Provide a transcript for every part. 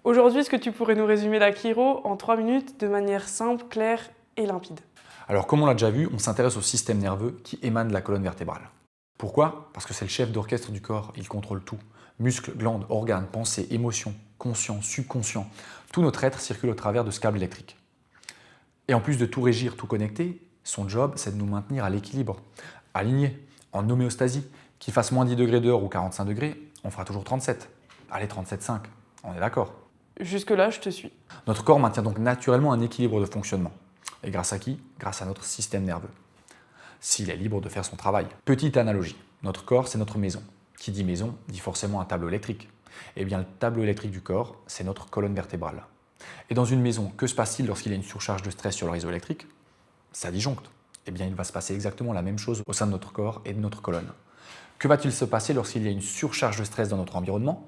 Aujourd'hui, est-ce que tu pourrais nous résumer la chiro en 3 minutes de manière simple, claire et limpide? Alors comme on l'a déjà vu, on s'intéresse au système nerveux qui émane de la colonne vertébrale. Pourquoi? Parce que c'est le chef d'orchestre du corps, il contrôle tout. Muscles, glandes, organes, pensées, émotions, conscient, subconscient. Tout notre être circule au travers de ce câble électrique. Et en plus de tout régir, tout connecter, son job c'est de nous maintenir à l'équilibre, alignés, en homéostasie. Qu'il fasse moins 10 degrés dehors ou 45 degrés, on fera toujours 37. Allez, 37,5, on est d'accord. Jusque-là, je te suis. Notre corps maintient donc naturellement un équilibre de fonctionnement. Et grâce à qui? Grâce à notre système nerveux. S'il est libre de faire son travail. Petite analogie, notre corps c'est notre maison. Qui dit maison dit forcément un tableau électrique. Eh bien le tableau électrique du corps, c'est notre colonne vertébrale. Et dans une maison, que se passe-t-il lorsqu'il y a une surcharge de stress sur le réseau électrique? Ça disjoncte. Eh bien il va se passer exactement la même chose au sein de notre corps et de notre colonne. Que va-t-il se passer lorsqu'il y a une surcharge de stress dans notre environnement?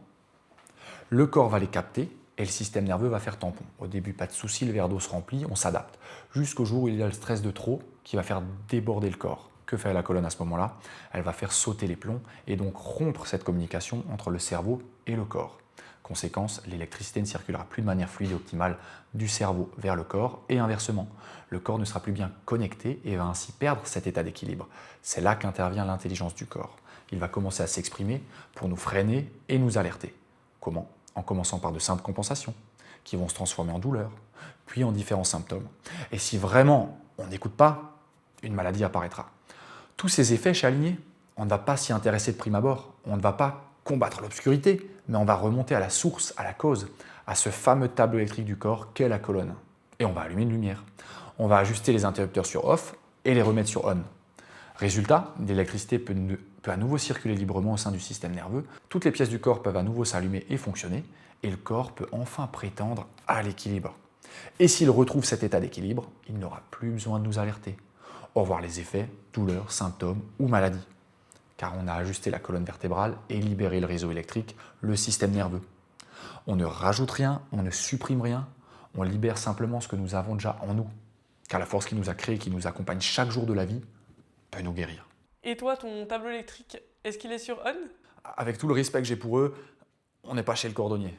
Le corps va les capter et le système nerveux va faire tampon. Au début, pas de souci, le verre d'eau se remplit, on s'adapte. Jusqu'au jour où il y a le stress de trop qui va faire déborder le corps. Que fait la colonne à ce moment-là? Elle va faire sauter les plombs et donc rompre cette communication entre le cerveau et le corps. Conséquence, l'électricité ne circulera plus de manière fluide et optimale du cerveau vers le corps et inversement. Le corps ne sera plus bien connecté et va ainsi perdre cet état d'équilibre. C'est là qu'intervient l'intelligence du corps. Il va commencer à s'exprimer pour nous freiner et nous alerter. Comment? En commençant par de simples compensations, qui vont se transformer en douleur, puis en différents symptômes. Et si vraiment on n'écoute pas, une maladie apparaîtra. Tous ces effets chez Aligné, on ne va pas s'y intéresser de prime abord, on ne va pas combattre l'obscurité, mais on va remonter à la source, à la cause, à ce fameux tableau électrique du corps qu'est la colonne. Et on va allumer une lumière. On va ajuster les interrupteurs sur off et les remettre sur on. Résultat, l'électricité peut à nouveau circuler librement au sein du système nerveux, toutes les pièces du corps peuvent à nouveau s'allumer et fonctionner, et le corps peut enfin prétendre à l'équilibre. Et s'il retrouve cet état d'équilibre, il n'aura plus besoin de nous alerter. Au revoir les effets, douleurs, symptômes ou maladies. Car on a ajusté la colonne vertébrale et libéré le réseau électrique, le système nerveux. On ne rajoute rien, on ne supprime rien, on libère simplement ce que nous avons déjà en nous. Car la force qui nous a créés, qui nous accompagne chaque jour de la vie, peut nous guérir. Et toi, ton tableau électrique, est-ce qu'il est sur on? Avec tout le respect que j'ai pour eux, on n'est pas chez le cordonnier.